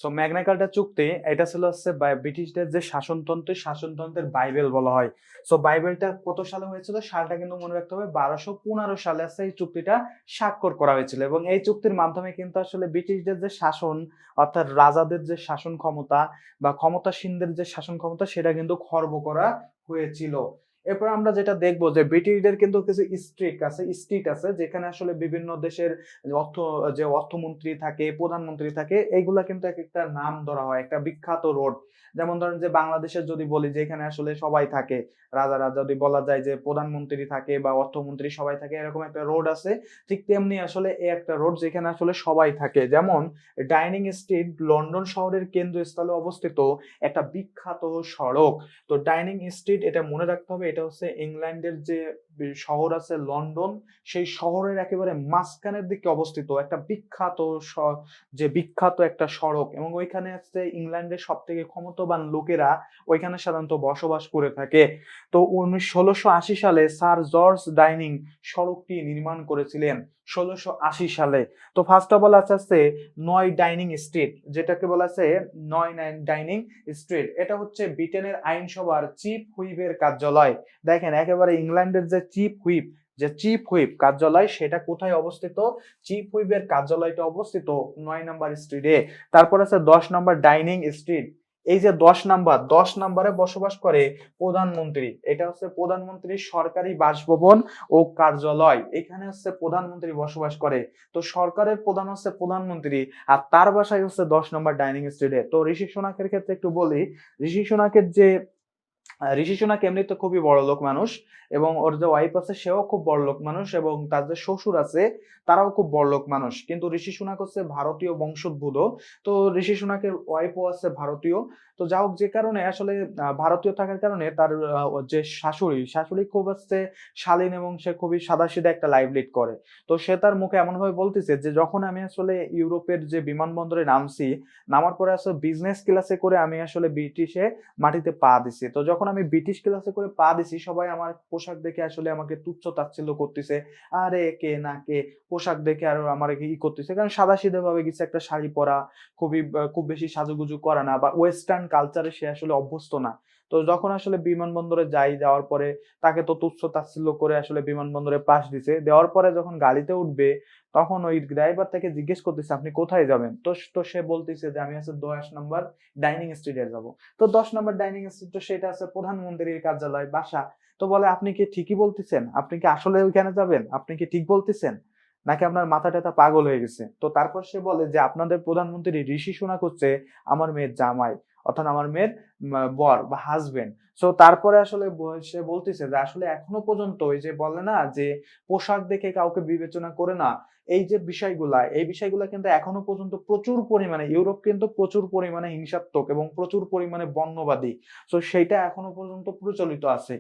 So Magna কার্টা চুক্তি এটা ছিল হচ্ছে ব্রিটিশদের যে শাসনতন্ত্রের বাইবেল বলা হয়। সো বাইবেলটা কত সালে হয়েছিল সালটা কিন্তু মনে রাখতে হবে, 1215 সালে আছে এই চুক্তিটা স্বাক্ষর করা হয়েছিল। এবং এই চুক্তির মাধ্যমে কিন্তু আসলে ব্রিটিশদের যে শাসন, অর্থাৎ রাজাদের যে শাসন ক্ষমতা বা ক্ষমতাসীনদের যে শাসন ক্ষমতা, সেটা কিন্তু খর্ব করা হয়েছিল। এরপর আমরা যেটা দেখবো যে ব্রিটিশদের কিন্তু কিছু স্ট্রিট আছে যেখানে আসলে বিভিন্ন দেশের অর্থ যে অর্থমন্ত্রী থাকে, প্রধানমন্ত্রী থাকে, এইগুলা কিন্তু এক একটা নাম ধরা হয়, একটা বিখ্যাত রোড। যেমন ধরেন যে বাংলাদেশের যদি বলি যে এখানে আসলে সবাই থাকে, রাজারা যদি বলা যায় যে প্রধানমন্ত্রী থাকে বা অর্থমন্ত্রী সবাই থাকে, এরকম একটা রোড আছে। ঠিক তেমনি আসলে এই একটা রোড যেখানে আসলে সবাই থাকে। যেমন ডাইনিং স্ট্রিট লন্ডন শহরের কেন্দ্রস্থলে অবস্থিত একটা বিখ্যাত সড়ক। তো ডাইনিং স্ট্রিট এটা মনে রাখতে হবে, এটা হচ্ছে ইংল্যান্ডের যে শহর আছে লন্ডন, সেই শহরের একেবারে মাঝখানের দিকে অবস্থিত একটা বিখ্যাত একটা সড়ক। এবং ওইখানে আছে ইংল্যান্ডের সব থেকে ক্ষমতাবান লোকেরা ওইখানে সাধারণত বসবাস করে থাকে। তো 1680 সালে স্যার জর্জ ডাইনিং সড়কটি নির্মাণ করেছিলেন 1680 সালে। তো ফার্স্ট অফ অল আছে 9 ডাইনিং স্ট্রিট, যেটাকে বলা আছে 9 ডাইনিং স্ট্রিট। এটা হচ্ছে ব্রিটেনের আইনসভার চিফ হুইপের কার্যালয়। দেখেন একেবারে ইংল্যান্ডের যে চিফ হুইপ কার্যালয়, সেটা কোথায় অবস্থিত? চিফ হুইপের কার্যালয়টা অবস্থিত 9 নাম্বার স্ট্রিটে। তারপর আছে 10 নাম্বার ডাইনিং স্ট্রিট। এই যে 10 নাম্বারে বসবাস করে প্রধানমন্ত্রী, এটা হচ্ছে প্রধানমন্ত্রীর সরকারি বাসভবন ও কার্যালয়। এখানে হচ্ছে প্রধানমন্ত্রী বসবাস করে। তো সরকারের প্রধান হচ্ছে প্রধানমন্ত্রী, আর তার বাসায় হচ্ছে 10 নম্বর ডাইনিং স্ট্রিটে। তো ঋষি সুনাকের ক্ষেত্রে একটু বলি, ঋষি সুনাকের যে ঋষি সুনাক এমনিতে খুবই বড় লোক মানুষ, এবং ওর যে ওয়াইফ আছে সেও খুব বড় লোক মানুষ, এবং তার যে শ্বশুর আছে তারাও খুব বড় লোক মানুষ। কিন্তু ঋষি সুনাক হচ্ছে ভারতীয় বংশোদ্ভূত। তো ঋষি সুনাকের ওয়াইফও আছে ভারতীয়। তো যা হোক, যে কারণে আসলে ভারতীয় থাকার কারণে তার যে শাশুড়ি খুব হচ্ছে শালীন, এবং সে খুবই সাদাসিধা একটা লাইফ লিড করে। তো সে তার মুখে এমন ভাবে বলতেছে যে যখন আমি আসলে ইউরোপের যে বিমানবন্দরে নামছি, নামার পরে আসলে বিজনেস ক্লাসে করে আমি আসলে ব্রিটিশে মাটিতে পা দিছি। তো যখন আমি ব্রিটিশ ক্লাসে করে পা দিছি, সবাই আমার পোশাক দেখে আসলে আমাকে তুচ্ছ তাচ্ছিল্য করতেছে। আরে কে না কে পোশাক দেখে আর আমার ই করতেছে, কারণ সাদাসিধা ভাবে গেছে একটা শাড়ি পরা, খুব বেশি সাজুগুজু করা না, বা ওয়েস্টার্ন কালচারে সে আসলে অভ্যস্ত না। তো যখন আসলে বিমানবন্দরে যাওয়ার পরে তাকে তো তুচ্ছ তাচ্ছিল্য করে আসলে বিমানবন্দরে পাশ দিছে। দেওয়ার পরে যখন গাড়িতে উঠবে, তখন ওই ড্রাইভার তাকে জিজ্ঞেস করতেছে আপনি কোথায় যাবেন? তো সে বলতেছে যে আমি আছে 10 নাম্বার ডাইনিং স্ট্রিটে যাব। তো 10 নম্বর ডাইনিং স্ট্রিট, তো সেটা আছে প্রধানমন্ত্রীর কার্যালয় বাসা। তো বলে আপনি কি ঠিকই বলতেছেন? আপনি কি আসলে ওইখানে যাবেন? আপনি কি ঠিক বলতেছেন, নাকি আপনার মাথা টাথা পাগল হয়ে গেছে? তো তারপর সে বলে যে আপনাদের প্রধানমন্ত্রী ঋষি সুনাক হচ্ছে আমার মেয়ের জামাই, অর্থাৎ আমার মেয়ের বর বা হাজবেন্ড। সো তারপরে আসলে সে বলতেছে যে আসলে এখনো পর্যন্ত ওই যে বলে না যে পোশাক দেখে কাউকে বিবেচনা করে না, এই বিষয়গুলা কিন্তু এখনো পর্যন্ত প্রচুর পরিমাণে, ইউরোপ কিন্তু প্রচুর পরিমাণে হিংসাত্মক এবং প্রচুর পরিমাণে বর্ণবাদী। তো সেইটা এখনো পর্যন্ত প্রচলিত আছে।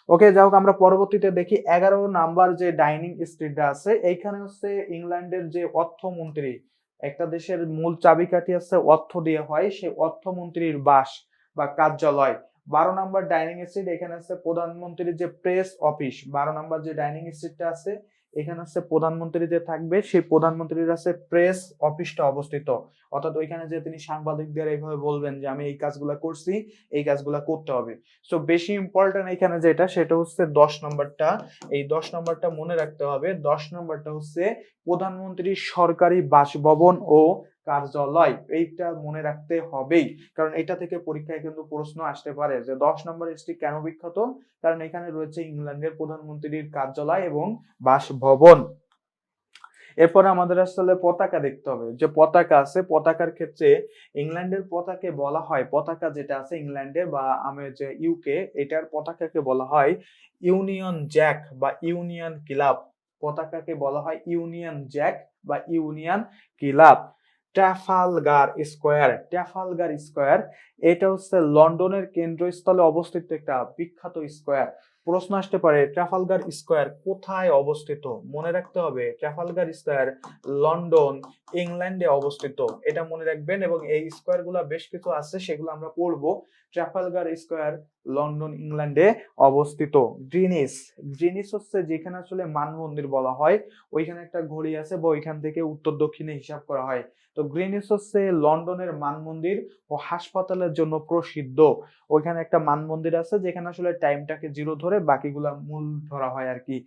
ওকে, যাই হোক, আমরা পরবর্তীতে দেখি 11 নাম্বার যে ডাইনিং স্ট্রিটটা আছে, এইখানে হচ্ছে ইংল্যান্ডের যে অর্থমন্ত্রী, একটা দেশের মূল চাবিকাঠি আছে অর্থ দিয়ে হয়, সেই অর্থমন্ত্রীর বাস বা কার্যালয়। 12 নাম্বার ডাইনিং স্ট্রিট, এখানে আছে প্রধানমন্ত্রীর যে প্রেস অফিস। 12 নাম্বার যে ডাইনিং স্ট্রিটটা আছে, এখানে হচ্ছে প্রধানমন্ত্রী যে থাকবে সেই প্রধানমন্ত্রীর আছে প্রেস অফিসটা অবস্থিত। অর্থাৎ ওইখানে যে তিনি সাংবাদিকদের এইভাবে বলবেন যে আমি এই কাজগুলা করছি, এই কাজগুলা করতে হবে। সো বেশি ইম্পর্টেন্ট এখানে যেটা, সেটা হচ্ছে 10 নম্বরটা। এই 10 নম্বরটা মনে রাখতে হবে। 10 নম্বরটা হচ্ছে প্রধানমন্ত্রীর সরকারি বাসভবন ও কার্যালয়। এইটা মনে রাখতে হবেই, কারণ এটা থেকে পরীক্ষায় কিন্তু প্রশ্ন আসতে পারে যে 10 নম্বর স্ট্রিট কেন বিখ্যাত, কারণ এখানে রয়েছে ইংল্যান্ডের প্রধানমন্ত্রীর কার্যালয় এবং বাসভবন। এরপরে আমাদের আসলে পতাকা দেখতে হবে। যে পতাকা আছে, পতাকার ক্ষেত্রে ইংল্যান্ডের পতাকাকে বলা হয়, পতাকা যেটা আছে ইংল্যান্ডের বা আমার যে ইউকে, এটার পতাকাকে বলা হয় ইউনিয়ন জ্যাক বা ইউনিয়ন ক্লাব। পতাকাকে বলা হয় ইউনিয়ন জ্যাক বা ইউনিয়ন ক্লাব। ট্রাফালগার স্কোয়ার, এটা হচ্ছে লন্ডনের কেন্দ্রস্থলে অবস্থিত একটা বিখ্যাত স্কোয়ার। প্রশ্ন আসতে পারে ট্রাফালগার স্কোয়ার কোথায় অবস্থিত? মনে রাখতে হবে ট্রাফালগার স্কোয়ার লন্ডন ইংল্যান্ডে অবস্থিত, এটা মনে রাখবেন। এবং এই স্কোয়ার গুলা বেশ কিছু আছে, সেগুলো আমরা পড়বো। ট্রাফালগার স্কোয়ার লন্ডন ইংল্যান্ডে অবস্থিত। গ্রিনিস, গ্রিনিস হচ্ছে যেখানে আসলে মানমন্দির বলা হয়, ওইখানে একটা ঘড়ি আছে বা ওইখান থেকে উত্তর দক্ষিণে হিসাব করা হয়। তো গ্রিনিস হচ্ছে লন্ডনের মানমন্দির ও হাসপাতালের জন্য প্রসিদ্ধ। ওইখানে একটা মানমন্দির আছে যেখানে আসলে টাইমটাকে জিরো ধরে বাকিগুলা মূল ধরা হয় আর কি।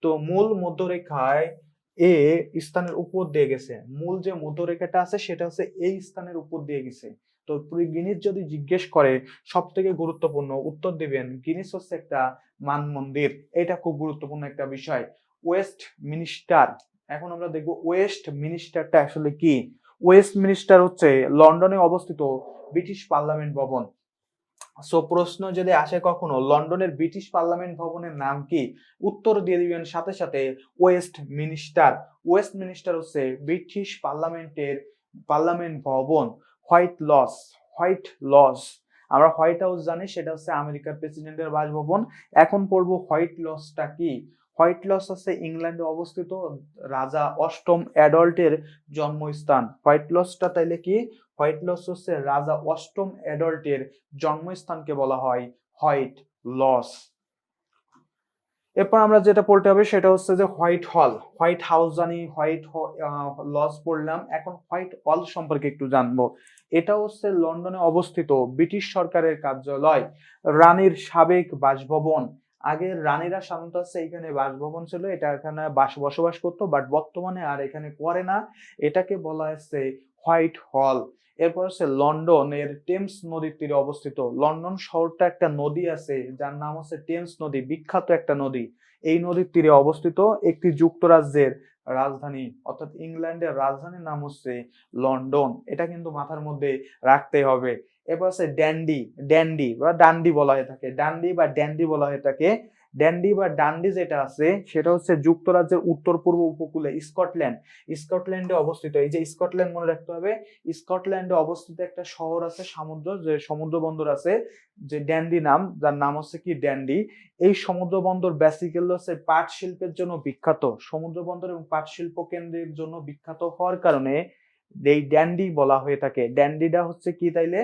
তো মূল মধ্যরেখায় এ স্থানের উপর দিয়ে গেছে, মূল যে মধ্যরেখাটা আছে সেটা হচ্ছে এই স্থানের উপর দিয়ে গেছে। তো গিনিস যদি জিজ্ঞেস করে সব থেকে গুরুত্বপূর্ণ উত্তর দিবেন গিনিস হচ্ছে একটা মানমন্দির, এটা খুব গুরুত্বপূর্ণ একটা বিষয়। ওয়েস্ট মিনিস্টার, এখন আমরা দেখবো ওয়েস্ট মিনিস্টারটা আসলে কি। ওয়েস্ট মিনিস্টার হচ্ছে লন্ডনে অবস্থিত ব্রিটিশ পার্লামেন্ট ভবন। সো প্রশ্ন যদি আসে কখনো লন্ডনের ব্রিটিশ পার্লামেন্ট ভবনের নাম কি, উত্তর দিয়ে দিবেন সাথে সাথে ওয়েস্ট মিনিস্টার। ওয়েস্ট মিনিস্টার হচ্ছে ব্রিটিশ পার্লামেন্ট ভবন। হোয়াইট লস, হোয়াইট লস, আমরা হোয়াইট হাউস জানি, সেটা হচ্ছে আমেরিকার প্রেসিডেন্টের বাসভবন। এখন পড়বো হোয়াইট লসটা কি। হোয়াইট লস আছে ইংল্যান্ডে অবস্থিত, রাজা অষ্টম অ্যাডল্টের জন্মস্থান। হোয়াইট লসটা তাইলে কি, হোয়াইট লস হচ্ছে রাজা অষ্টম অ্যাডল্টের জন্মস্থানকে বলা হয় হোয়াইট লস। এরপর আমরা যেটা পড়তে হবে সেটা হচ্ছে যে হোয়াইট হল, হোয়াইট হাউস জানি, হোয়াইট লস পড়লাম, এখন হোয়াইট হল সম্পর্কে একটু জানবো। এটা হচ্ছে লন্ডনে অবস্থিত ব্রিটিশ সরকারের কার্যালয়, রানীর সাবেক বাসভবন। আগের রানীরা সাধারণত হচ্ছে এখানে বাসভবন ছিল, এটা এখানে বসবাস করতো, বাট বর্তমানে আর এখানে করে না, এটাকে বলা হচ্ছে হোয়াইট হল। এরপর হচ্ছে লন্ডনের টেমস নদীর তীরে অবস্থিত। লন্ডন শহরটা একটা নদী আছে যার নাম হচ্ছে টেমস নদী, বিখ্যাত একটা নদী। এই নদীর তীরে অবস্থিত একটি যুক্তরাজ্যের রাজধানী, অর্থাৎ ইংল্যান্ডের রাজধানীর নাম হচ্ছে লন্ডন, এটা কিন্তু মাথার মধ্যে রাখতে হবে। এরপর আছে ড্যান্ডি, ড্যান্ডি বা ডান্ডি বলা হয়ে থাকে, ডান্ডি বা ড্যান্ডি বলা হয়ে থাকে। ড্যান্ডি বা ডান্ডি যেটা আছে সেটা হচ্ছে যুক্তরাজ্যের উত্তর পূর্ব উপকূলে স্কটল্যান্ড, স্কটল্যান্ডে অবস্থিত। এই যে স্কটল্যান্ড মনে রাখতে হবে, স্কটল্যান্ডে অবস্থিত একটা শহর আছে, যে সমুদ্র বন্দর আছে, যে ড্যান্ডি নাম, যার নাম হচ্ছে কি ড্যান্ডি। এই সমুদ্র বন্দর বেসিক্যালি হচ্ছে পাট শিল্পের জন্য বিখ্যাত, সমুদ্র বন্দর এবং পাট শিল্প কেন্দ্রের জন্য বিখ্যাত হওয়ার কারণে এই ড্যান্ডি বলা হয়ে থাকে। ড্যান্ডিটা হচ্ছে কি তাইলে,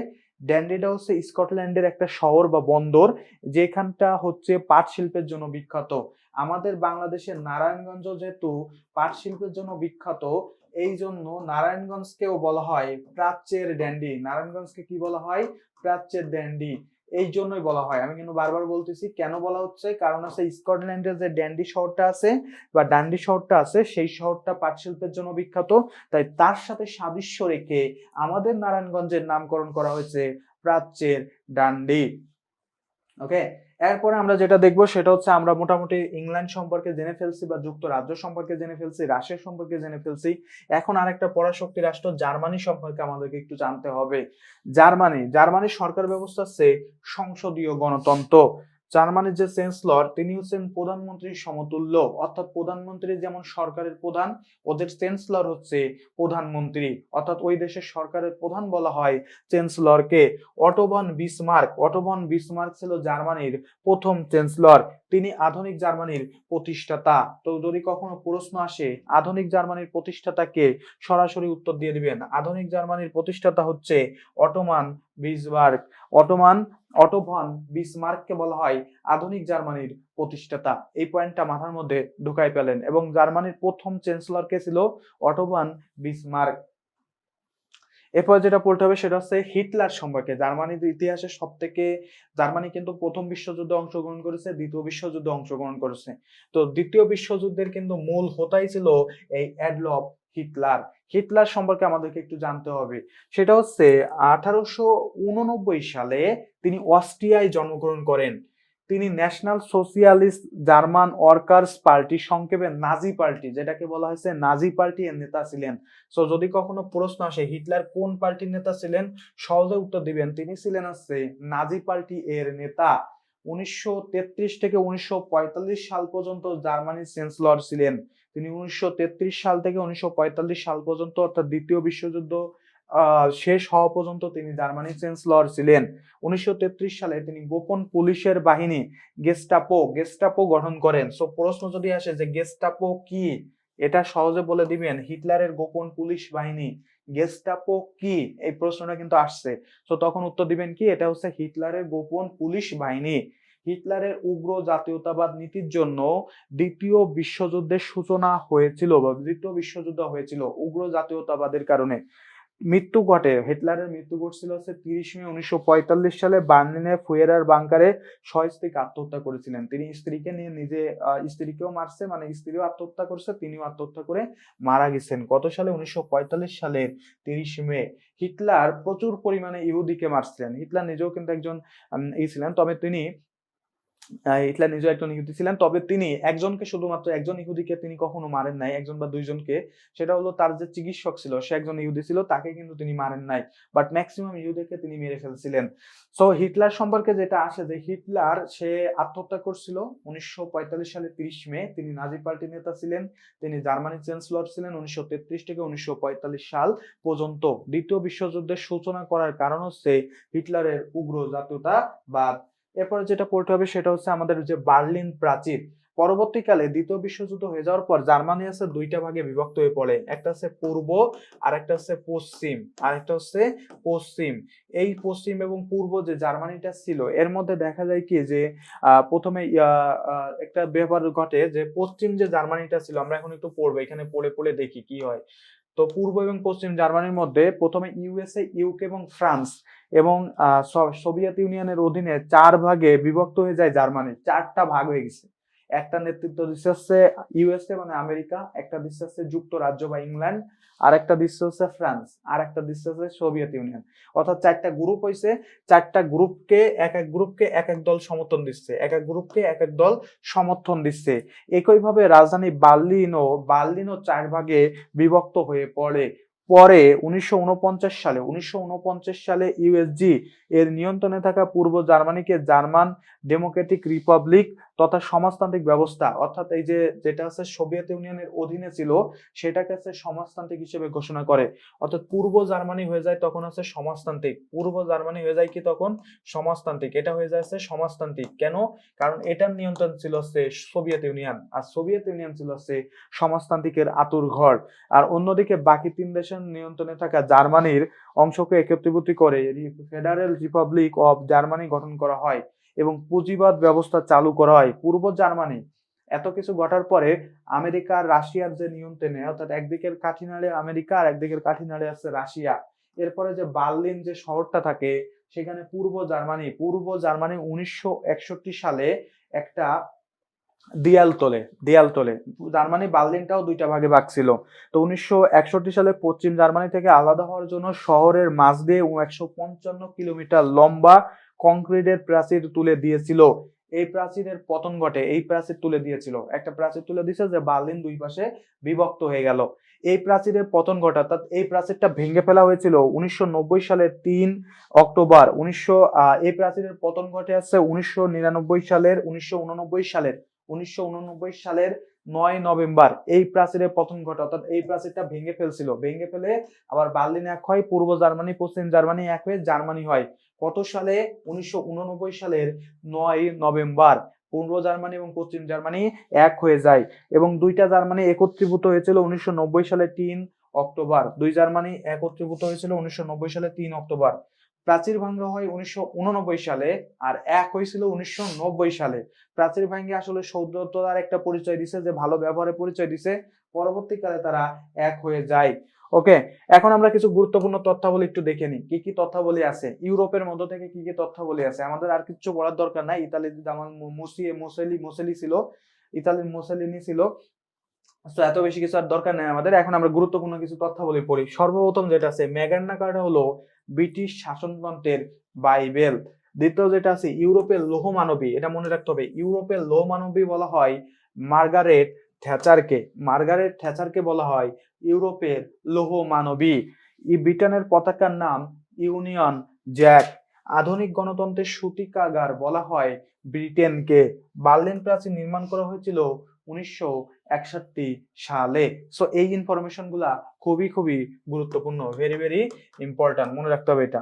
ড্যান্ডিটা হচ্ছে স্কটল্যান্ডের একটা শহর বা বন্দর, যেখানটা হচ্ছে পাট শিল্পের জন্য বিখ্যাত। আমাদের বাংলাদেশের নারায়ণগঞ্জ যেহেতু পাট শিল্পের জন্য বিখ্যাত, এই জন্য নারায়ণগঞ্জকেও বলা হয় প্রাচ্যের ড্যান্ডি। নারায়ণগঞ্জকে কি বলা হয়, প্রাচ্যের ড্যান্ডি। এই জন্যই বলা হয়, আমি কিন্তু বারবার বলতেছি কেন বলা হচ্ছে, কারণ আছে স্কটল্যান্ডের যে ড্যান্ডি শহরটা আছে বা ডান্ডি শহরটা আছে, সেই শহরটা পাট শিল্পের জন্য বিখ্যাত, তাই তার সাথে সাদৃশ্য রেখে আমাদের নারায়ণগঞ্জের নামকরণ করা হয়েছে প্রাচ্যের ডান্ডি। ওকে, এরপরে আমরা যেটা দেখবো সেটা হচ্ছে আমরা মোটামুটি ইংল্যান্ড সম্পর্কে জেনে ফেলছি বা যুক্তরাজ্য সম্পর্কে জেনে ফেলছি, রাশিয়া সম্পর্কে জেনে ফেলছি। এখন আরেকটা পরাশক্তি রাষ্ট্র জার্মানি সম্পর্কে আমাদেরকে একটু জানতে হবে। জার্মানি, জার্মানির সরকার ব্যবস্থা হচ্ছে সংসদীয় গণতন্ত্র। জার্মানির যে চ্যান্সেলর তিনি হচ্ছেন প্রধানমন্ত্রীর সমতুল্য, অর্থাৎ প্রধানমন্ত্রী যেমন সরকারের প্রধান, ওদের চ্যান্সেলর হচ্ছে প্রধানমন্ত্রী, অর্থাৎ ওই দেশের সরকারের প্রধান বলা হয় চ্যান্সেলরকে। Otto von Bismarck, Otto von Bismarck ছিল জার্মানির প্রথম চ্যান্সেলর, তিনি আধুনিক জার্মানির প্রতিষ্ঠাতা। তো যদি কখনো প্রশ্ন আসে আধুনিক জার্মানির প্রতিষ্ঠাতাকে, সরাসরি উত্তর দিয়ে দিবেন আধুনিক জার্মানির প্রতিষ্ঠাতা হচ্ছে অটোমান বিসমার্ক। অটো ভন বিসমার্ককে বলা হয় আধুনিক জার্মানির প্রতিষ্ঠাতা। এই পয়েন্টটা মাথার মধ্যে ঢুকাই পেলেন। এবং জার্মানির প্রথম চ্যান্সেলর কে ছিল অটো ভন বিসমার্ক। এরপর যেটা পড়তে হবে সেটা হচ্ছে হিটলার সম্পর্কে। জার্মানির ইতিহাসে সব থেকে, জার্মানি কিন্তু প্রথম বিশ্বযুদ্ধে অংশগ্রহণ করেছে, দ্বিতীয় বিশ্বযুদ্ধে অংশগ্রহণ করেছে। তো দ্বিতীয় বিশ্বযুদ্ধের কিন্তু মূল হোতাই ছিল এই অ্যাডলফ হিটলার। হিটলার সম্পর্কে আমাদেরকে একটু জানতে হবে। সেটা হচ্ছে 1889 সালে তিনি অস্ট্রিয়ায় জন্মগ্রহণ করেন। তিনি national socialist German workers party, সংক্ষেপে নাজি পার্টি, যেটাকে বলা হয়েছে নাজি পার্টি এর নেতা ছিলেন। সো যদি কখনো প্রশ্ন আসে হিটলার কোন পার্টির নেতা ছিলেন, সহজে উত্তর দিবেন তিনি ছিলেন হচ্ছে নাজি পার্টি এর নেতা। 1933 থেকে 1945 সাল পর্যন্ত জার্মানির চ্যান্সেলর ছিলেন তিনি। 1933 সাল থেকে 1945 সাল পর্যন্ত, অর্থাৎ দ্বিতীয় বিশ্বযুদ্ধ শেষ হওয়া পর্যন্ত তিনি জার্মানির চ্যান্সেলর ছিলেন। 1933 সালে তিনি গোপন পুলিশের বাহিনী গেস্টাপো গঠন করেন। সো প্রশ্ন যদি আসে যে গেস্টাপো কি, এটা সহজে বলে দিবেন হিটলারের গোপন পুলিশ বাহিনী। গেস্টাপো কি, এই প্রশ্নটা কিন্তু আসছে। তো তখন উত্তর দিবেন কি, এটা হচ্ছে হিটলারের গোপন পুলিশ বাহিনী। হিটলারের উগ্র জাতীয়তাবাদ নীতির জন্য দ্বিতীয় বিশ্বযুদ্ধের সূচনা হয়েছিল, বা দ্বিতীয় বিশ্বযুদ্ধ হয়েছিল উগ্র জাতীয়তাবাদের কারণে। মৃত্যু ঘটে, হিটলারের মৃত্যু ঘটছিল হচ্ছে 30 মে 1945 সালে বার্লিনে ফুয়েরার বাংকারে সস্ত্রীক আত্মহত্যা করেছিলেন। তিনি স্ত্রীকে নিয়ে নিজে স্ত্রীকেও মারছে, মানে স্ত্রীও আত্মহত্যা করছে, তিনিও আত্মহত্যা করে মারা গেছেন। কত সালে? 1945 সালের 30 মে। হিটলার প্রচুর পরিমাণে ইহুদিকে মারছিলেন। হিটলার নিজেও কিন্তু একজন ছিলেন, তবে তিনি হিটলার নিজে একজন ইহুদি ছিলেন, তবে তিনি একজনকে, শুধুমাত্র একজন ইহুদিকে তিনি কখনো মারেন নাই, একজন বা দুইজনকে। সেটা হলো তার যে চিকিৎসক ছিল সে একজন ইহুদি ছিল, তাকে কিন্তু তিনি মারেন নাই, বাট ম্যাক্সিমাম ইহুদিকে তিনি মেরে ফেলছিলেন। সো হিটলার সম্পর্কে যেটা আসে যে হিটলার সে আত্মহত্যা করছিল 1945 সালে 30 মে। তিনি নাজি পার্টির নেতা ছিলেন, তিনি জার্মানির চ্যান্সেলর ছিলেন 1933 থেকে 1945 সাল পর্যন্ত। দ্বিতীয় বিশ্বযুদ্ধের সূচনা করার কারণ হচ্ছে হিটলারের উগ্র জাতীয়তাবাদ। এরপরে যেটা পড়তে হবে সেটা হচ্ছে আমাদের যে বার্লিন প্রাচীর। পরবর্তীকালে দ্বিতীয় বিশ্বযুদ্ধ হয়ে যাওয়ার পর জার্মানি আছে দুইটা ভাগে বিভক্ত হয়ে পড়ে, একটা হচ্ছে পূর্ব আর একটা হচ্ছে পশ্চিম, আর একটা হচ্ছে পশ্চিম। এই পশ্চিম এবং পূর্ব যে জার্মানিটা ছিল এর মধ্যে দেখা যায় কি যে প্রথমে একটা ব্যাপার ঘটে যে পশ্চিম যে জার্মানিটা ছিল, আমরা এখন একটু পড়বো, এখানে পড়ে পড়ে দেখি কি হয়। তো পূর্ব এবং পশ্চিম জার্মানির মধ্যে প্রথমে ইউএসএ, ইউকে এবং ফ্রান্স এবং সোভিয়েত ইউনিয়নের অধীনে 4 ভাগে বিভক্ত হয়ে যায় জার্মানি। 4টা ভাগ হয়ে গেছে। একটা নেতৃত্ব দিচ্ছে হচ্ছে ইউএসএ মানে আমেরিকা, একটা দিচ্ছে হচ্ছে যুক্তরাজ্য বা ইংল্যান্ড, আর একটা দিচ্ছে হচ্ছে ফ্রান্স, আর একটা দিচ্ছে হচ্ছে সোভিয়েত ইউনিয়ন। অর্থাৎ 4টা গ্রুপ হয়েছে। 4টা গ্রুপকে এক এক দল সমর্থন দিচ্ছে, এক এক গ্রুপকে এক এক দল সমর্থন দিচ্ছে। একইভাবে রাজধানী বার্লিনও 4 ভাগে বিভক্ত হয়ে পড়ে। পরে 1949 সালে ইউএসজি এর নিয়ন্ত্রণে থাকা পূর্ব জার্মানিকে জার্মান ডেমোক্রেটিক রিপাবলিক তথা সমাজতান্ত্রিক ব্যবস্থা, অর্থাৎ এই যে যেটা আছে সোভিয়েত ইউনিয়নের অধীনে ছিল সেটাকে আছে সমাজতান্ত্রিক হিসেবে ঘোষণা করে। অর্থাৎ পূর্ব জার্মানি হয়ে যায় তখন আছে সমাজতান্ত্রিক, পূর্ব জার্মানি হয়ে যায় কি তখন সমাজতান্ত্রিক, এটা হয়ে যাচ্ছে সমাজতান্ত্রিক। কেন? কারণ এটার নিয়ন্ত্রণ ছিল হচ্ছে সোভিয়েত ইউনিয়ন, আর সোভিয়েত ইউনিয়ন ছিল হচ্ছে সমাজতান্ত্রিকের আঁতুড়ঘর। আর অন্যদিকে বাকি 3 দেশের নিয়ন্ত্রণে থাকা জার্মানির অংশকে একত্রীভূত করে ফেডারেল রিপাবলিক অফ জার্মানি গঠন করা হয় এবং পুঁজিবাদ ব্যবস্থা চালু করা হয়। পূর্ব জার্মানি এত কিছু ঘটার পরে আমেরিকা রাশিয়ার যে নিয়ন্ত্রণে, অর্থাৎ একদিকের কাঠিনাড়ে আমেরিকা আর একদিকের কাঠিনাড়ে আছে রাশিয়া। এরপরে যে বার্লিন যে শহরটা থাকে সেখানে পূর্ব জার্মানি 1961 সালে একটা দেয়াল তোলে। জার্মানি বার্লিনটাও 2টা ভাগে ভাগ ছিল। তো 1961 সালে পশ্চিম জার্মানি থেকে আলাদা হওয়ার জন্য শহরের মাঝ দিয়ে 155 কিলোমিটার লম্বা কংক্রিটের প্রাচীর তুলে দিয়েছিল। এই প্রাচীরের পতন ঘটে, এই প্রাচীর তুলে দিয়েছিল, একটা প্রাচীর তুলে দিয়েছে যে বার্লিন 2 পাশে বিভক্ত হয়ে গেল। এই প্রাচীরের পতন ঘটে, অর্থাৎ এই প্রাচীরটা ভেঙে ফেলা হয়েছিল 1990 সালের 3 অক্টোবর। এই প্রাচীরের পতন ঘটে আছে 1999 সালের 9 নভেম্বর এই প্রাচীরের পতন ঘটে, অর্থাৎ এই প্রাচীরটা ভেঙে ফেলে আবার বার্লিন এক হয়, পূর্ব জার্মানি পশ্চিম জার্মানি এক হয়ে জার্মানি হয়। কত সালে? 1989 সালের 9 নভেম্বর পূর্ব জার্মানি এবং পশ্চিম জার্মানি এক হয়ে যায় এবং 2টা জার্মানি একত্রীভূত হয়েছিল 1990 সালের 3 অক্টোবর। 2 জার্মানি একত্রীভূত হয়েছিল 1990 সালের 3 অক্টোবর। প্রাচীর ভাঙ্গা হয় 1989 সালে আর এক হয়েছিল 1990 সালে। প্রাচীর ভাঙ্গে আসলে সৌন্দর্যতার একটা পরিচয় দিছে, যে ভালো ব্যবহারের পরিচয় দিছে, পরবর্তীকালে তারা এক হয়ে যায়। ওকে, এখন আমরা কিছু গুরুত্বপূর্ণ তথ্যাবলী একটু দেখে নিই, কি কি তথ্যাবলী আছে ইউরোপের মধ্য থেকে, কি কি তথ্যাবলী আছে। আমাদের আর কিছু পড়ার দরকার নাই। ইতালির যেমন মুসেলি ছিল, ইতালির মুসেলিনি ছিল, তো এত বেশি কিছু আর দরকার নেই আমাদের। এখন আমরা গুরুত্বপূর্ণ কিছু তথ্যাবলী পড়ি। সর্বপ্রথম যেটা আছে ম্যাগনা কার্টা হলো ব্রিটিশ শাসনতন্ত্রের বাইবেল। দ্বিতীয় যেটা আছে ইউরোপের লৌহ মানবী, এটা মনে রাখতে হবে, ইউরোপের লৌহ মানবী বলা হয় মার্গারেট থ্যাচারকে বলা হয় ইউরোপের লৌহ মানবী। ব্রিটেনের পতাকার নাম ইউনিয়ন জ্যাক। আধুনিক গণতন্ত্রের সূতিকাগার বলা হয় ব্রিটেনকে। বার্লিন প্রাচীর নির্মাণ করা হয়েছিল 61 সালে। সো এই ইনফরমেশন গুলা খুবই খুবই গুরুত্বপূর্ণ, ভেরি ভেরি ইম্পর্টেন্ট, মনে রাখতে হবে এটা।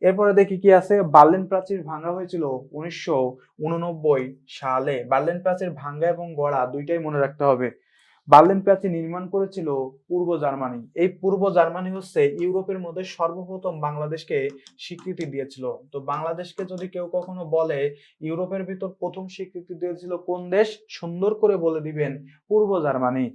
এরপরে দেখি কি আছে, বার্লিন প্রাচীর ভাঙা হয়েছিল 1989 সালে। বার্লিন প্রাচীর ভাঙ্গা এবং গড়া দুইটাই মনে রাখতে হবে। বার্লিন প্রাচীর নির্মাণ করেছিল পূর্ব জার্মানি। এই পূর্ব জার্মানি হচ্ছে ইউরোপের মধ্যে সর্বপ্রথম বাংলাদেশকে স্বীকৃতি দিয়েছিল। তো বাংলাদেশকে যদি কেউ কখনো বলে ইউরোপের ভিতর প্রথম স্বীকৃতি দিয়েছিল কোন দেশ, সুন্দর করে বলে দিবেন পূর্ব জার্মানি।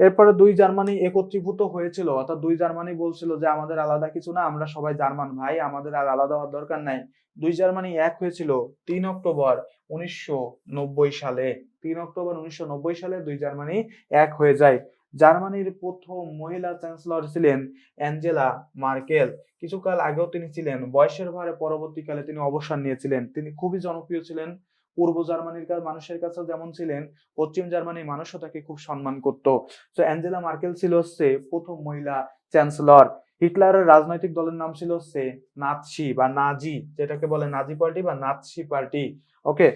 এরপরে দুই জার্মানি একত্রীভূত হয়েছিল, অর্থাৎ দুই জার্মানি বলছিল যে আমাদের আলাদা কিছু না, আমরা সবাই জার্মান ভাই, আমাদের আর আলাদা হওয়ার দরকার নাই। দুই জার্মানি এক হয়েছিল 3 অক্টোবর 1990 সালে। 3 অক্টোবর 1990 সালে দুই জার্মানি এক হয়ে যায়। জার্মানির প্রথম মহিলা চ্যান্সেলর ছিলেন অ্যাঞ্জেলা মার্কেল। কিছুকাল আগেও তিনি ছিলেন, বয়সের ভারে পরবর্তীকালে তিনি অবসর নিয়েছিলেন। তিনি খুবই জনপ্রিয় ছিলেন পূর্ব জার্মানির মানুষের কাছে, যেমন ছিলেন পশ্চিম জার্মানির মানুষও তাকে খুব সম্মান করত। তো অ্যাঞ্জেলা মার্কেল ছিল হচ্ছে প্রথম মহিলা চ্যান্সেলর। হিটলারের রাজনৈতিক দলের নাম ছিল হচ্ছে নাৎসি বা নাজি, যেটাকে বলে নাজি পার্টি বা নাৎসি পার্টি। ওকে।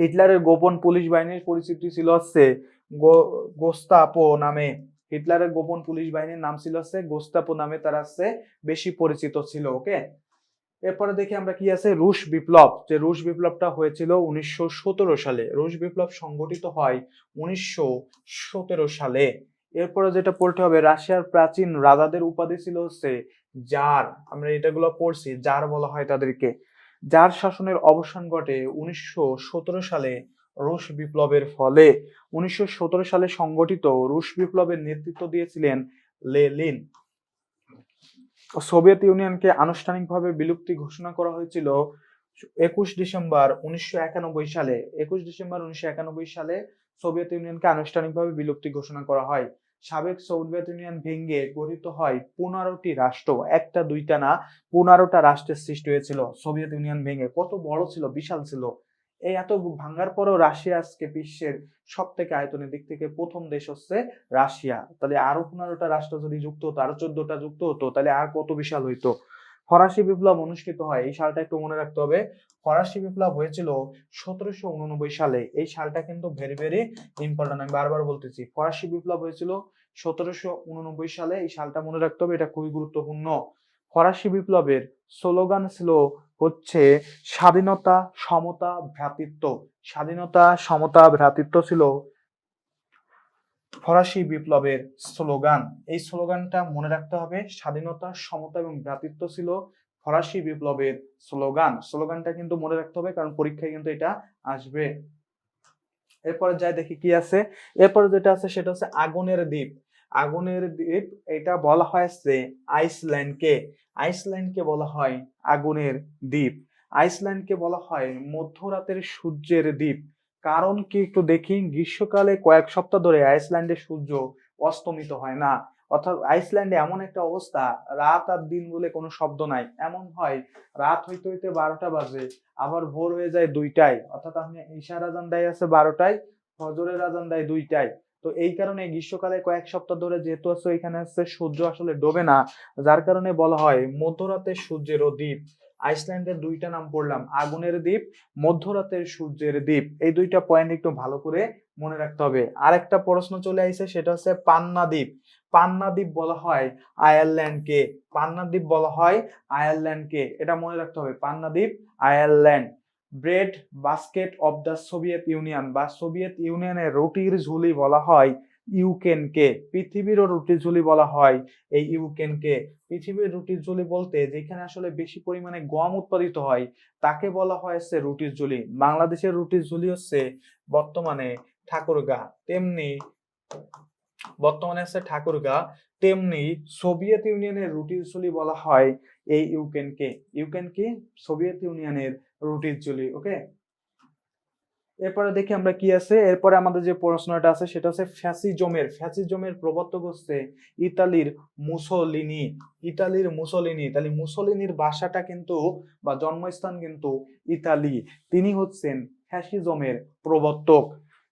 হিটলারের গোপন পুলিশ বাহিনীর পরিচিতি ছিল হচ্ছে গোস্তাপো নামে। হিটলারের গোপন পুলিশ বাহিনীর নাম ছিল হচ্ছে গোস্তাপো নামে, তারা হচ্ছে বেশি পরিচিত ছিল। ওকে। এরপরে দেখি আমরা কি আছে, রুশ বিপ্লব। যে রুশ বিপ্লবটা হয়েছিল 1917 সালে। রুশ বিপ্লব সংগঠিত হয় 1917 সালে। এরপরে যেটা পড়তে হবে, রাশিয়ার প্রাচীন রাজাদের উপাধি ছিল হচ্ছে জার। আমরা এটাগুলো পড়ছি, জার বলা হয় তাদেরকে। জার শাসনের অবসান ঘটে 1917 সালে রুশ বিপ্লবের ফলে। 1917 সালে সংগঠিত রুশ বিপ্লবের নেতৃত্ব দিয়েছিলেন লেনিন। সোভিয়েত ইউনিয়নকে আনুষ্ঠানিকভাবে বিলুপ্তি ঘোষণা করা হয়েছিল 21 ডিসেম্বর 1991 সালে। 21 ডিসেম্বর 1991 সালে সোভিয়েত ইউনিয়নকে আনুষ্ঠানিকভাবে বিলুপ্তি ঘোষণা করা হয়। সাবেক সোভিয়েত ইউনিয়ন ভেঙে গঠিত হয় 15টি রাষ্ট্র, একটা দুইটা না, 15টা রাষ্ট্রের সৃষ্টি হয়েছিল সোভিয়েত ইউনিয়ন ভেঙে। কত বড় ছিল, বিশাল ছিল। এই এত ভাঙ্গার পরেও রাশিয়া আজকে বিশ্বের সব থেকে আয়তনের দিক থেকে প্রথম দেশ হচ্ছে রাশিয়া। তাহলে আরো 15টা রাষ্ট্র যদি যুক্ত হতো, আরো 14টা যুক্ত হতো, তাহলে আর কত বিশাল হইতো। ফরাসি বিপ্লব অনুষ্ঠিত হয়, এই সালটা একটু মনে রাখতে হবে। ফরাসি বিপ্লব হয়েছিল 1789 সালে। এই সালটা কিন্তু ভেরি ভেরি ইম্পর্টেন্ট, আমি বারবার বলতেছি। ফরাসি বিপ্লব হয়েছিল 1789 সালে, এই সালটা মনে রাখতে হবে, এটা খুবই গুরুত্বপূর্ণ। ফরাসি বিপ্লবের স্লোগান ছিল হচ্ছে স্বাধীনতা, সমতা, ভ্রাতৃত্ব। স্বাধীনতা, সমতা, ভ্রাতৃত্ব ছিল ফরাসি বিপ্লবের স্লোগান। এই স্লোগানটা মনে রাখতে হবে, স্বাধীনতা, সমতা এবং ভ্রাতৃত্ব ছিল ফরাসি বিপ্লবের স্লোগান। স্লোগানটা কিন্তু মনে রাখতে হবে, কারণ পরীক্ষায় কিন্তু এটা আসবে। এরপরে যাই দেখি কি আছে। এরপরে যেটা আছে সেটা হচ্ছে আগুনের দ্বীপ। আগুনের দ্বীপ, এটা বলা হয়েছে আইসল্যান্ডকে। আইসল্যান্ডকে বলা হয় আগুনের দ্বীপ। আইসল্যান্ডকে বলা হয় মধ্যরাতের সূর্যের দ্বীপ। কারণ কি একটু দেখি, গ্রীষ্মকালে কয়েক সপ্তাহ ধরে আইসল্যান্ডে সূর্য অস্তমিত হয় না। অর্থাৎ আইসল্যান্ডে এমন একটা অবস্থা, রাত আর দিন বলে কোনো শব্দ নাই। এমন হয় রাত হইতে হইতে 12টা বাজে, আবার ভোর হয়ে যায় 2টায়। অর্থাৎ আপনি ঈশার আজান দেয় আছে 12টায়, ফজরের আজান দেয় 2টায়। তো এই কারণে গ্রীষ্মকালে কয়েক সপ্তাহ ধরে যেহেতু আছে এখানে হচ্ছে সূর্য আসলে ডোবে না, যার কারণে বলা হয় মধ্যরাতের সূর্যেরও দ্বীপ। আইসল্যান্ডের দুইটা নাম পড়লাম, আগুনের দ্বীপ, মধ্যরাতের সূর্যের দ্বীপ। এই দুইটা পয়েন্ট একটু ভালো করে মনে রাখতে হবে। আরেকটা প্রশ্ন চলে আসছে, সেটা হচ্ছে পান্না দ্বীপ। পান্না দ্বীপ বলা হয় আয়ারল্যান্ডকে। পান্না দ্বীপ বলা হয় আয়ারল্যান্ডকে, এটা মনে রাখতে হবে, পান্না দ্বীপ Ireland. Bread basket of the Soviet union বা সোভিয়েত ইউনিয়নের রুটির ঝুলি বলা হয় ইউক্রেনকে। পৃথিবীরও রুটির ঝুলি বলা হয় এই ইউক্রেনকে। পৃথিবীর রুটির ঝুলি বলতে যেখানে আসলে বেশি পরিমাণে গম উৎপাদিত হয় তাকে বলা হয়েছে রুটির ঝুলি। বাংলাদেশের রুটির ঝুলি হচ্ছে বর্তমানে ঠাকুরগাঁ, তেমনি বর্তমানে আছে ঠাকুরগাঁ, তেমনি সোভিয়েত ইউনিয়নের রুটির ঝুলি বলা হয় এই ইউক্রেনকে। ইউক্রেন কি? সোভিয়েত ইউনিয়নের রুটির ঝুলি। ওকে। এরপরে দেখি আমরা কি আছে। এরপরে আমাদের যে প্রশ্নটা আছে সেটা হচ্ছে ফ্যাসিজমের। ফ্যাসিজমের প্রবর্তক হচ্ছে ইতালির মুসোলিনি। ইতালির মুসোলিনি। তাহলে মুসোলিনির বাসাটা কিন্তু বা জন্মস্থান কিন্তু ইতালি। তিনি হচ্ছেন ফ্যাসিজমের প্রবর্তক।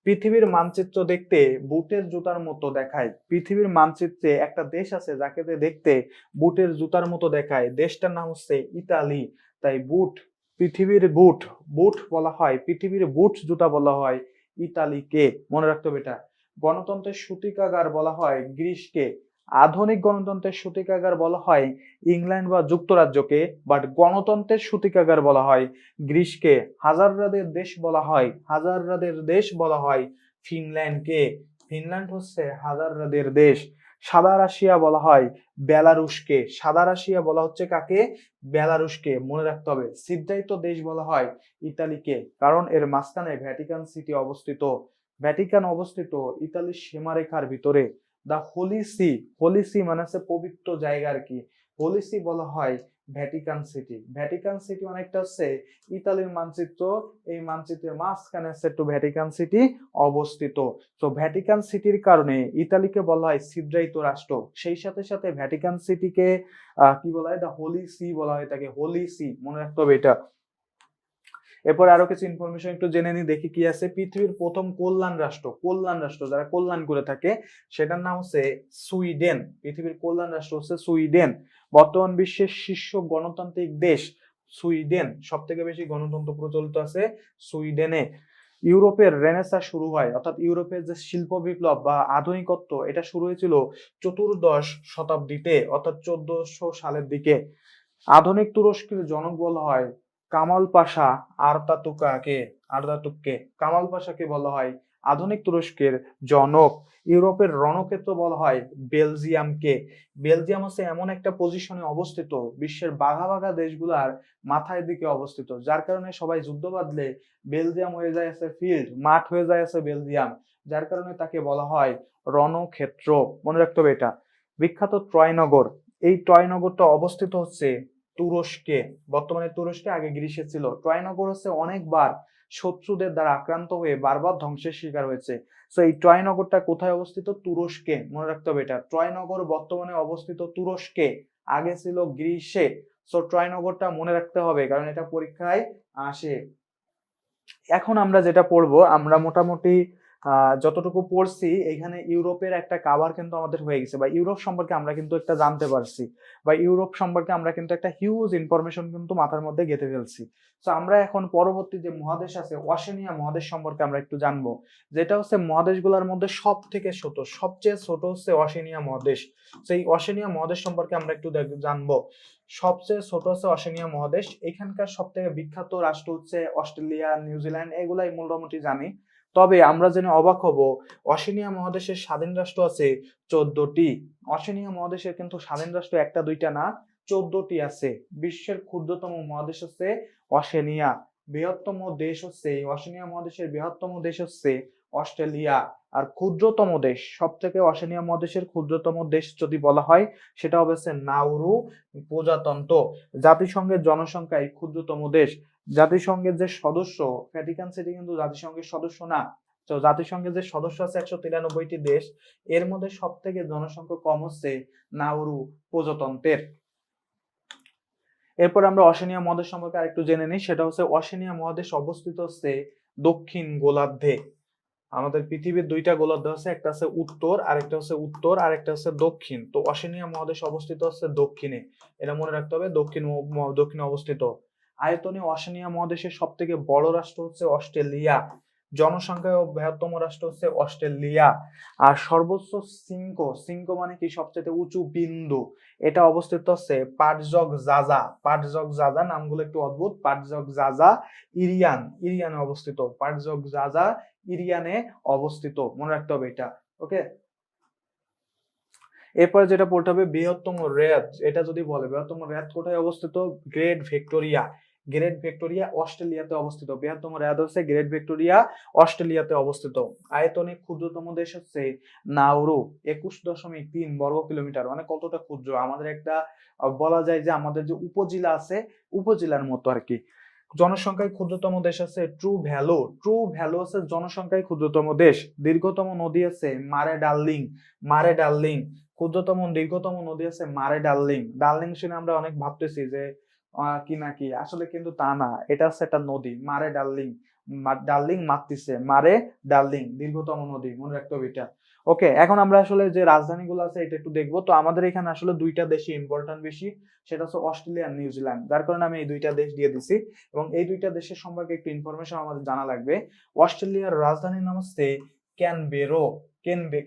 পৃথিবীর মানচিত্র দেখতে বুটের জুতার মতো দেখায়। পৃথিবীর মানচিত্রে একটা দেশ আছে যাকে দেখতে বুটের জুতার মতো দেখায়, দেশটার নাম হচ্ছে ইতালি। তাই বুট, পৃথিবীর বুট, বুট বলা হয়, পৃথিবীর বুট জুতা বলা হয় ইতালিকে। মনে রাখতে হবে এটা। গণতন্ত্রের সূতিকাগার বলা হয় গ্রিসকে, আধুনিক গণতন্ত্রের সূতিকাগার বলা হয় ইংল্যান্ড বা যুক্তরাজ্যকে, বাট গণতন্ত্রের সূতিকাগার বলা হয় গ্রিসকে। হাজাররাদের দেশ বলা হয় ফিনল্যান্ডকে। ফিনল্যান্ড হচ্ছে হাজাররাদের দেশ। সাদা রাশিয়া বলা হয় বেলারুশকে। সাদা রাশিয়া বলা হচ্ছে কাকে? বেলারুশকে, মনে রাখতে হবে। ছিদ্রায়িত দেশ বলা হয় ইতালিকে, কারণ এর মাঝখানে ভ্যাটিকান সিটি অবস্থিত। ভ্যাটিকান অবস্থিত ইতালির সীমারেখার ভিতরে। দা হোলি সি, হোলি সি মানে হচ্ছে পবিত্র জায়গা আর কি, হোলি সি বলা হয় ভ্যাটিকান সিটি। ভ্যাটিকান সিটি অনেকটা হচ্ছে ইতালির মানচিত্র, এই মানচিত্রের মাঝখানে হচ্ছে একটু ভ্যাটিকান সিটি অবস্থিত। তো ভ্যাটিকান সিটির কারণে ইতালিকে বলা হয় ছিদ্রায়িত রাষ্ট্র। সেই সাথে সাথে ভ্যাটিকান সিটিকে কি বলা হয়? দা হোলি সি বলা হয় তাকে, হোলি সি, মনে রাখতে হবে এটা। এরপর আরো কিছু ইনফরমেশন একটু জেনে নি, দেখি কি আছে। পৃথিবীর প্রথম কল্যাণ রাষ্ট্র যারা কল্যাণ করে থাকে সেটার নাম হচ্ছে সুইডেন। পৃথিবীর কল্যাণ রাষ্ট্র হচ্ছে সুইডেন। বর্তমান বিশ্বের শীর্ষ গণতান্ত্রিক দেশ সুইডেন, সব থেকে বেশি গণতন্ত্র প্রচলিত আছে সুইডেনে। ইউরোপের রেনেসাঁ শুরু হয়, অর্থাৎ ইউরোপের যে শিল্প বিপ্লব বা আধুনিকত্ব, এটা শুরু হয়েছিল চতুর্দশ শতাব্দীতে, অর্থাৎ 1400 সালের দিকে। আধুনিক তুরস্কের জনক বলা হয় কামাল পাশা আরতাতুর্ককে। কামাল পাশাকে বলা হয় আধুনিক তুরস্কের জনক। ইউরোপের রণক্ষেত্র বলা হয় বেলজিয়ামকে। বেলজিয়াম হচ্ছে এমন একটা পজিশনে অবস্থিত, বিশ্বের বাঘা বাঘা দেশগুলার মাথায় দিকে অবস্থিত, যার কারণে সবাই যুদ্ধ বাঁধলে বেলজিয়াম হয়ে যায় আছে ফিল্ড, মাঠ হয়ে যায় আছে বেলজিয়াম, যার কারণে তাকে বলা হয় রণক্ষেত্র, মনে রাখতে হবে এটা। বিখ্যাত ট্রয় নগর, এই ট্রয় নগরটা অবস্থিত হচ্ছে তুরস্কে। বর্তমানে তুরস্কে, আগে গ্রিসে ছিল। ট্রয় নগর হচ্ছে অনেকবার শত্রুদের দ্বারা আক্রান্ত হয়ে বারবার ধ্বংসের শিকার হয়েছে। তো এই ট্রয় নগরটা কোথায় অবস্থিত? তুরস্কে, মনে রাখতে হবে এটা। ট্রয় নগর বর্তমানে অবস্থিত তুরস্কে, আগে ছিল গ্রিসে। সো ট্রয় নগরটা মনে রাখতে হবে, কারণ এটা পরীক্ষায় আসে। এখন আমরা যেটা পড়বো, আমরা মোটামুটি যতটুকু পড়ছি এখানে ইউরোপের একটা কাভার কিন্তু আমাদের হয়ে গেছে, বা ইউরোপ সম্পর্কে আমরা কিন্তু একটা জানতে পারছি, বা ইউরোপ সম্পর্কে আমরা কিন্তু একটা হিউজ ইনফরমেশন কিন্তু মাথার মধ্যে গেঁথে ফেলছি। তো আমরা এখন পরবর্তী যে মহাদেশ আছে ওশেনিয়া মহাদেশ সম্পর্কে আমরা একটু জানবো, যেটা হচ্ছে মহাদেশগুলোর মধ্যে সব থেকে ছোট, সবচেয়ে ছোট হচ্ছে ওশেনিয়া মহাদেশ। সেই ওশেনিয়া মহাদেশ সম্পর্কে আমরা একটু জানবো। সবচেয়ে ছোট হচ্ছে ওশেনিয়া মহাদেশ। এখানকার সব থেকে বিখ্যাত রাষ্ট্র হচ্ছে অস্ট্রেলিয়া, নিউজিল্যান্ড, এগুলাই মোটামুটি জানি। তবে আমরা জেনে অবাক হব, ওশেনিয়া মহাদেশের স্বাধীন রাষ্ট্র আছে 14টি। ওশেনিয়া মহাদেশের কিন্তু স্বাধীন রাষ্ট্র একটা দুইটা না, 14টি আছে। বিশ্বের ক্ষুদ্রতম মহাদেশ হচ্ছে ওশেনিয়া। বৃহত্তম দেশ হচ্ছে ওশেনিয়া মহাদেশের বৃহত্তম দেশ হচ্ছে অস্ট্রেলিয়া। আর ক্ষুদ্রতম দেশ, সব থেকে ওশেনিয়া মহাদেশের ক্ষুদ্রতম দেশ যদি বলা হয় সেটা হবে নাউরু প্রজাতন্ত্র। জাতিসংঘের জনসংখ্যায় ক্ষুদ্রতম দেশ। জাতিসংঘের যে সদস্য, ভ্যাটিকান সিটি কিন্তু জাতিসংঘের সদস্য না। তো জাতিসংঘের যে সদস্য আছে 193টি দেশ, এর মধ্যে সব থেকে জনসংখ্যা কম হচ্ছে নাউরু প্রজাতন্ত্রের। এরপর আমরা ওশেনিয়া মহাদেশ সম্পর্কে আরেকটু জেনে নিই, সেটা হচ্ছে ওশেনিয়া মহাদেশ অবস্থিত হচ্ছে দক্ষিণ গোলার্ধে। আমাদের পৃথিবীর দুইটা গোলার্ধ আছে, একটা হচ্ছে উত্তর, আর একটা হচ্ছে দক্ষিণ। তো ওশেনিয়া মহাদেশ অবস্থিত হচ্ছে দক্ষিণে, এটা মনে রাখতে হবে, দক্ষিণে অবস্থিত। আয়তনে ওশেনিয়া মহাদেশের সব থেকে বড় রাষ্ট্র হচ্ছে অস্ট্রেলিয়া। জনসংখ্যায় বৃহত্তম রাষ্ট্র হচ্ছে অস্ট্রেলিয়া। আর সর্বোচ্চ শৃঙ্গ মানে কি? সবচেয়ে উঁচু বিন্দু, এটা অবস্থিত হচ্ছে পাটজগ জাজা, নামগুলো একটু অদ্ভুত। পাটজগ জাজা ইরিয়ানে অবস্থিত। পাটজগ জাজা ইরিয়ানে অবস্থিত, মনে রাখতে হবে এটা। ওকে, এরপরে যেটা পড়তে হবে বৃহত্তম হ্রদ, এটা যদি বলে বৃহত্তম হ্রদ কোথায় অবস্থিত? গ্রেট ভিক্টোরিয়া অস্ট্রেলিয়াতে অবস্থিত। বৃহত্তম হ্রদ হচ্ছে গ্রেট ভিক্টোরিয়া, অস্ট্রেলিয়াতে অবস্থিত। আয়তনে ক্ষুদ্রতম দেশ হচ্ছে নাউরু, 21.3 বর্গ কিলোমিটার। মানে কতটা ক্ষুদ্র, আমাদের একটা বলা যায় যে আমাদের যে উপজেলা আছে, উপজেলার মতো আর কি। জনসংখ্যায় ক্ষুদ্রতম দেশ আছে ট্রু ভ্যালু আছে জনসংখ্যায় ক্ষুদ্রতম দেশ। দীর্ঘতম নদী আছে মারে ডার্লিং। ক্ষুদ্রতম দীর্ঘতম নদী আছে মারে ডার্লিং শুনে আমরা অনেক ভাবতেছি যে কি নাকি, আসলে কিন্তু তা না, এটা হচ্ছে একটা নদী, মারে ডার্লিং মারতিছে, মারে ডার্লিং দীর্ঘতম নদী, মনে রাখতে হবে এটা। ওকে, এখন আমরা আসলে যে রাজধানীগুলো আছে এটা একটু দেখবো। তো আমাদের এখানে আসলে দুইটা দেশই ইম্পর্টেন্ট বেশি, সেটা হচ্ছে অস্ট্রেলিয়া আর নিউজিল্যান্ড, যার কারণে আমি এই দুইটা দেশ দিয়ে দিছি। এবং এই দুইটা দেশের সম্পর্কে একটু ইনফরমেশন আমাদের জানা লাগবে। অস্ট্রেলিয়ার রাজধানীর নাম হচ্ছে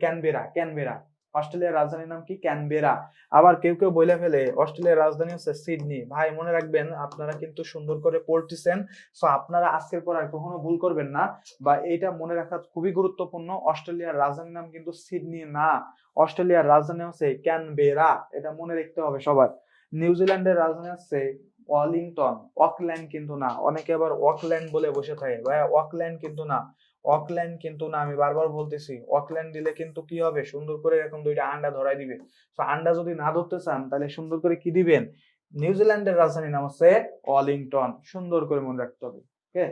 ক্যানবেরা ক্যানবেরা। অস্ট্রেলিয়ার রাজধানীর নাম কি? ক্যানবেরা। আবার কেউ কেউ বলে ফেলে অস্ট্রেলিয়ার রাজধানী হচ্ছে সিডনি। ভাই মনে রাখবেন, আপনারা কিন্তু সুন্দর করে পড়তেছেন, সো আপনারা আজকের পর আর কখনো ভুল করবেন না, বা এটা মনে রাখা খুবই গুরুত্বপূর্ণ। অস্ট্রেলিয়ার রাজধানীর নাম কিন্তু সিডনি না, অস্ট্রেলিয়ার রাজধানী হচ্ছে ক্যানবেরা, এটা মনে রাখতে হবে সবার। নিউজিল্যান্ডের রাজধানী হচ্ছে ওয়েলিংটন, অকল্যান্ড কিন্তু না। অনেকে আবার অকল্যান্ড বলে বসে থাকে, ভাই অকল্যান্ড কিন্তু না, অকল্যান্ড কিন্তু না। আমি বারবার বলতেছি, অকল্যান্ড দিলে কিন্তু কি হবে, সুন্দর করে এরকম দুইটা আন্ডা ধরাই দিবে। তো আন্ডা যদি না ধরতে চান তাহলে সুন্দর করে কি দিবেন, নিউজিল্যান্ডের রাজধানীর নাম হচ্ছে ওয়েলিংটন, সুন্দর করে মনে রাখতে হবে। ওকে,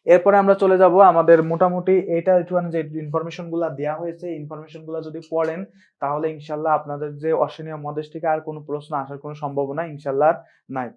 এরপরে আমরা চলে যাব আমাদের মোটামুটি এটা যে ইনফরমেশন গুলা দেওয়া হয়েছে, ইনফরমেশন গুলা যদি পড়েন তাহলে ইনশাল্লাহ আপনাদের যে অস্ট্রেলিয়া মহাদেশ থেকে আর কোনো প্রশ্ন আসার কোনো সম্ভাবনা ইনশাল্লাহ নাই।